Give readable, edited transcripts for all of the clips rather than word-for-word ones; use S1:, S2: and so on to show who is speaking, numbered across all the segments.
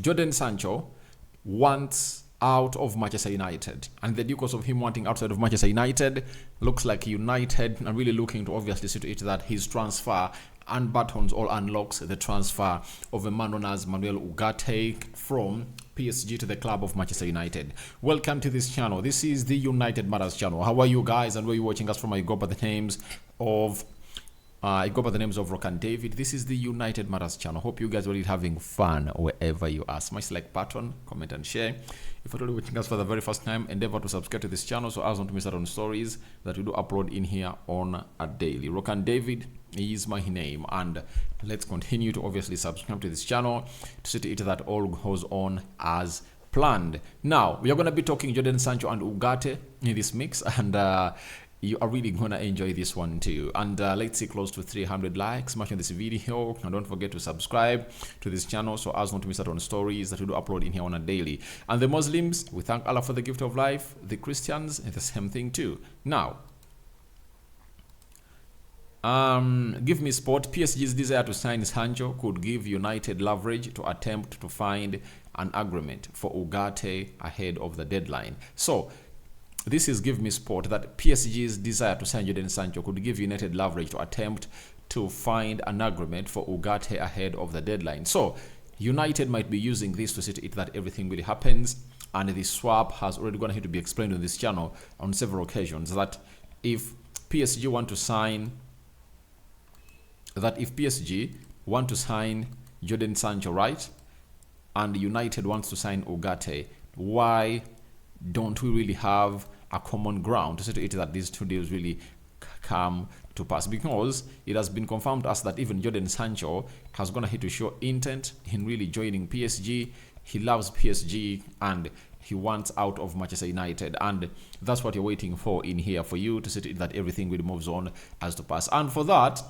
S1: Jodan Sancho wants out of Manchester United, and the because of him wanting outside of Manchester United, looks like United are really looking to obviously see to it that his transfer and Unbotton all unlocks the transfer of a man known as Manuel Ugarte from PSG to the club of Manchester United. Welcome to this channel. This is the United Matters channel. How are you guys, and where are you watching us from? I go by the names of Rock and David. This is the United Matters channel. Hope you guys are really having fun wherever you are. Smash the like button, comment and share. If you're already watching us for the very first time, endeavor to subscribe to this channel so as not to miss out on stories that we do upload in here on a daily. Rock and David is my name, and let's continue to obviously subscribe to this channel to see to it that all goes on as planned. Now we are going to be talking Jodan Sancho and Ugarte in this mix, and you are really gonna enjoy this one too. And let's see close to 300 likes. Smash on this video, and don't forget to subscribe to this channel so as not to miss out on stories that we do upload in here on a daily. And the Muslims, we thank Allah for the gift of life. The Christians, the same thing too. Now give me sport. PSG's desire to sign Sancho could give United leverage to attempt to find an agreement for Ugarte ahead of the deadline. So this is Give Me Sport that PSG's desire to sign Jodan Sancho could give United leverage to attempt to find an agreement for Ugarte ahead of the deadline. So United might be using this to see to it that everything really happens, and the swap has already gone ahead to be explained on this channel on several occasions that if PSG want to sign Jodan Sancho, right, and United wants to sign Ugarte, why don't we really have a common ground to say to it that these two deals really come to pass? Because it has been confirmed to us that even Jodan Sancho has gone ahead to show intent in really joining PSG. He loves PSG and he wants out of Manchester United, and that's what you're waiting for in here, for you to say to it that everything really moves on as to pass. And for that,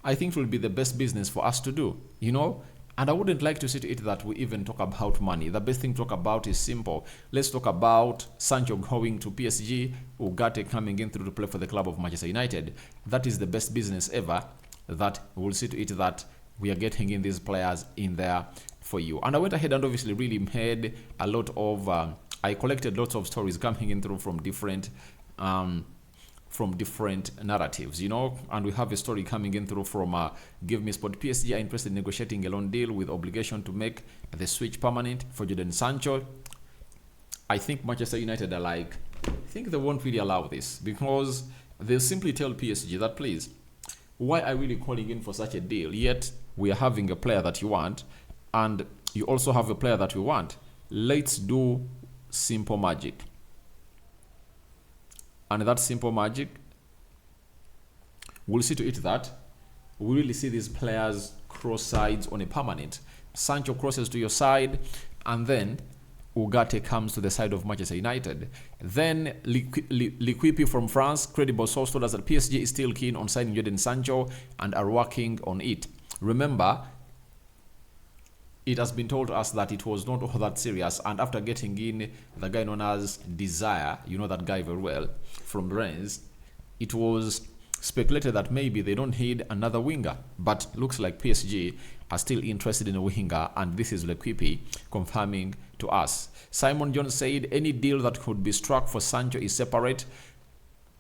S1: I think it will be the best business for us to do, you know. And I wouldn't like to see to it that we even talk about money. The best thing to talk about is simple. Let's talk about Sancho going to PSG, Ugarte coming in through to play for the club of Manchester United. That is the best business ever, that we'll see to it that we are getting in these players in there for you. And I went ahead and obviously really made a lot of, I collected lots of stories coming in through from different narratives, you know. And we have a story coming in through from Give Me Sport. PSG are interested in negotiating a loan deal with obligation to make the switch permanent for Jodan Sancho. I think Manchester United are like, I think they won't really allow this, because they'll simply tell PSG that, please, why are we really calling in for such a deal, yet we are having a player that you want and you also have a player that we want. Let's do simple magic. And that simple magic, we'll see to it that we really see these players cross sides on a permanent. Sancho crosses to your side, and then Ugarte comes to the side of Manchester United. Then L'Equipe from France, credible source, told us that PSG is still keen on signing Jodan Sancho and are working on it. Remember, it has been told to us that it was not all that serious, and after getting in the guy known as Desire, you know that guy very well, from Rennes, it was speculated that maybe they don't need another winger, but looks like PSG are still interested in a winger, and this is L'Equipe confirming to us. Simon Jones said any deal that could be struck for Sancho is separate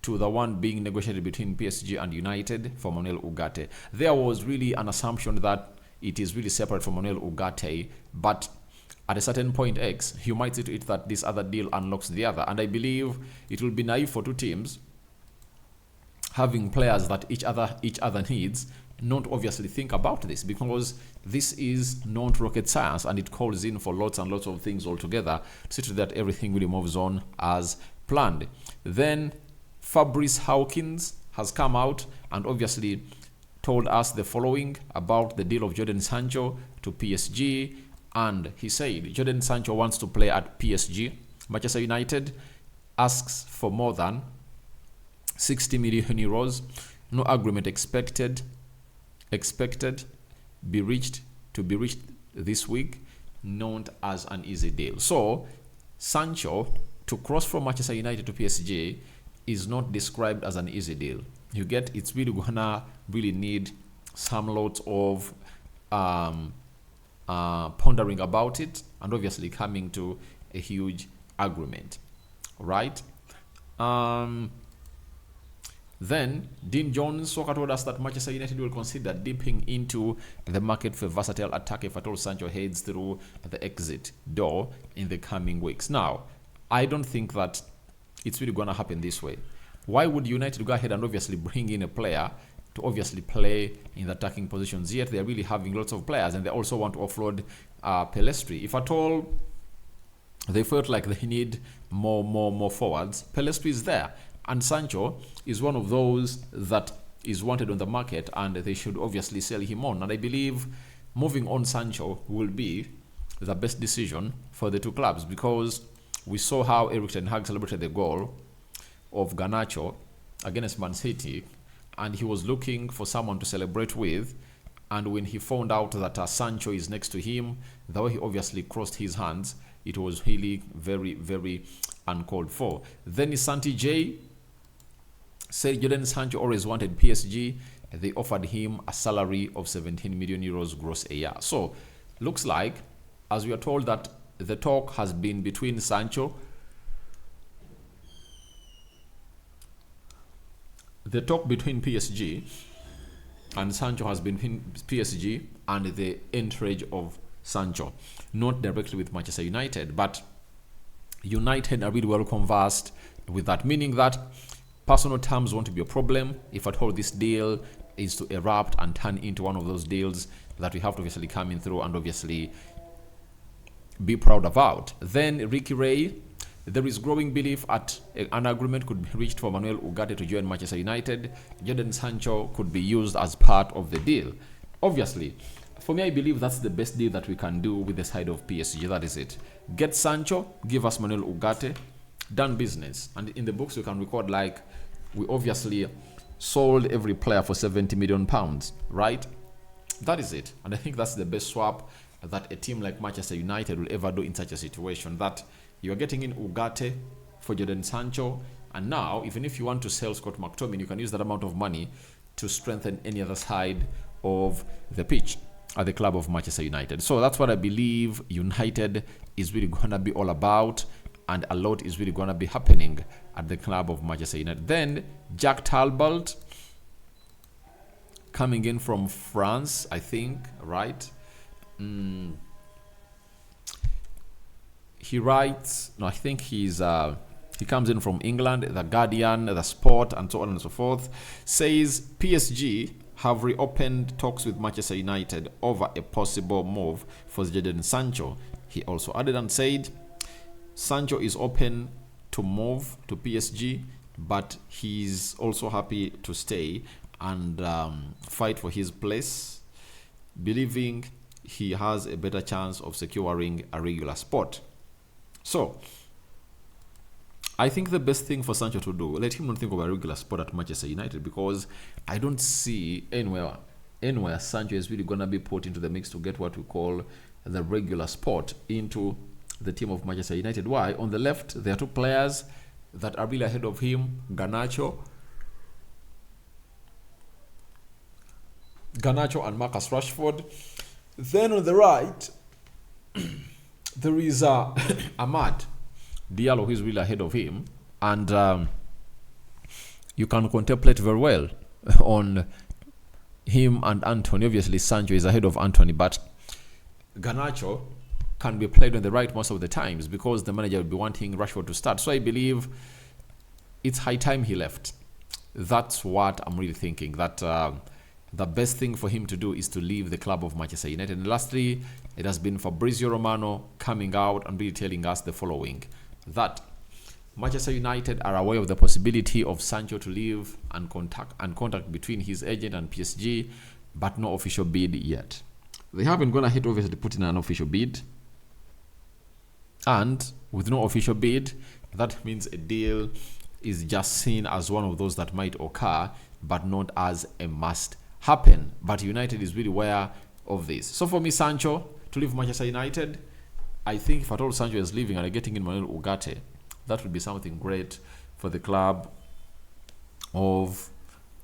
S1: to the one being negotiated between PSG and United for Manuel Ugarte. There was really an assumption that it is really separate from Manuel Ugarte, but at a certain point X, you might see to it that this other deal unlocks the other. And I believe it will be naive for two teams having players that each other needs not obviously think about this, because this is not rocket science, and it calls in for lots and lots of things altogether to see to that everything really moves on as planned. Then Fabrice Hawkins has come out and obviously told us the following about the deal of Jodan Sancho to PSG, and he said Jodan Sancho wants to play at PSG. Manchester United asks for more than 60 million euros. No agreement expected be reached this week, known as an easy deal. So Sancho to cross from Manchester United to PSG is not described as an easy deal. You get, it's really gonna really need some lots of pondering about it and obviously coming to a huge agreement, right? Then Dean Jones Soccer told us that Manchester United will consider dipping into the market for versatile attacker if at all Sancho heads through the exit door in the coming weeks. Now, I don't think that it's really going to happen this way. Why would United go ahead and obviously bring in a player to obviously play in the attacking positions, yet they're really having lots of players and they also want to offload Pelestri? If at all they felt like they need more forwards, Pelestri is there. And Sancho is one of those that is wanted on the market and they should obviously sell him on. And I believe moving on Sancho will be the best decision for the two clubs, because we saw how Erik ten Hag celebrated the goal of Garnacho against Man City, and he was looking for someone to celebrate with. And when he found out that Sancho is next to him, the way he obviously crossed his hands, it was really very, very uncalled for. Then Santi J said Jodan Sancho always wanted PSG. They offered him a salary of 17 million euros gross a year. So, looks like, as we are told, that the talk has been between Sancho. The talk between PSG and Sancho has been between PSG and the entourage of Sancho, not directly with Manchester United, but United are really well conversed with that, meaning that personal terms won't be a problem if at all this deal is to erupt and turn into one of those deals that we have to obviously come in through and obviously be proud about. Then Ricky Ray, there is growing belief at an agreement could be reached for Manuel Ugarte to join Manchester United. Jodan Sancho could be used as part of the deal. Obviously, for me, I believe that's the best deal that we can do with the side of PSG. That is it. Get Sancho, give us Manuel Ugarte, done business. And in the books, we can record like we obviously sold every player for 70 million pounds, right? That is it. And I think that's the best swap that a team like Manchester United will ever do in such a situation, that you are getting in Ugarte for Jodan Sancho, and now even if you want to sell Scott McTominay, you can use that amount of money to strengthen any other side of the pitch at the club of Manchester United. So that's what I believe United is really going to be all about, and a lot is really going to be happening at the club of Manchester United. Then Jack Talbot coming in from France, I think, right? He writes, no, I think he comes in from England, The Guardian, The Sport, and so on and so forth, says PSG have reopened talks with Manchester United over a possible move for Jadon Sancho. He also added and said Sancho is open to move to PSG, but he's also happy to stay and fight for his place, believing he has a better chance of securing a regular spot. So, I think the best thing for Sancho to do, let him not think of a regular spot at Manchester United, because I don't see anywhere Sancho is really going to be put into the mix to get what we call the regular spot into the team of Manchester United. Why? On the left, there are two players that are really ahead of him, Garnacho and Marcus Rashford. Then on the right, there is Amad Diallo, who is really ahead of him, and you can contemplate very well on him and Anthony. Obviously, Sancho is ahead of Anthony, but Garnacho can be played on the right most of the times because the manager will be wanting Rashford to start. So I believe it's high time he left. That's what I'm really thinking, that the best thing for him to do is to leave the club of Manchester United. And lastly, it has been Fabrizio Romano coming out and really telling us the following, that Manchester United are aware of the possibility of Sancho to leave and contact between his agent and PSG, but no official bid yet. They haven't gone ahead obviously to put in an official bid, and with no official bid, that means a deal is just seen as one of those that might occur, but not as a must happen. But United is really aware of this. So for me, Sancho to leave Manchester United, I think if at all Sancho is leaving and getting in Manuel Ugarte, that would be something great for the club of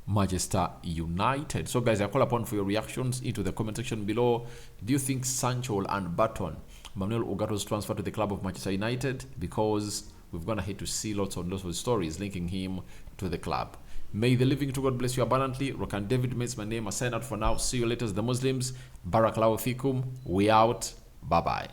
S1: Manchester United. So guys, I call upon for your reactions into the comment section below. Do you think Sancho will unbutton Manuel Ugarte's transfer to the club of Manchester United? Because we've gone ahead to see lots of stories linking him to the club. May the living to God bless you abundantly. Rokan David makes my name. I sign out for now. See you later, the Muslims. Barakallahu fikum. We out. Bye bye.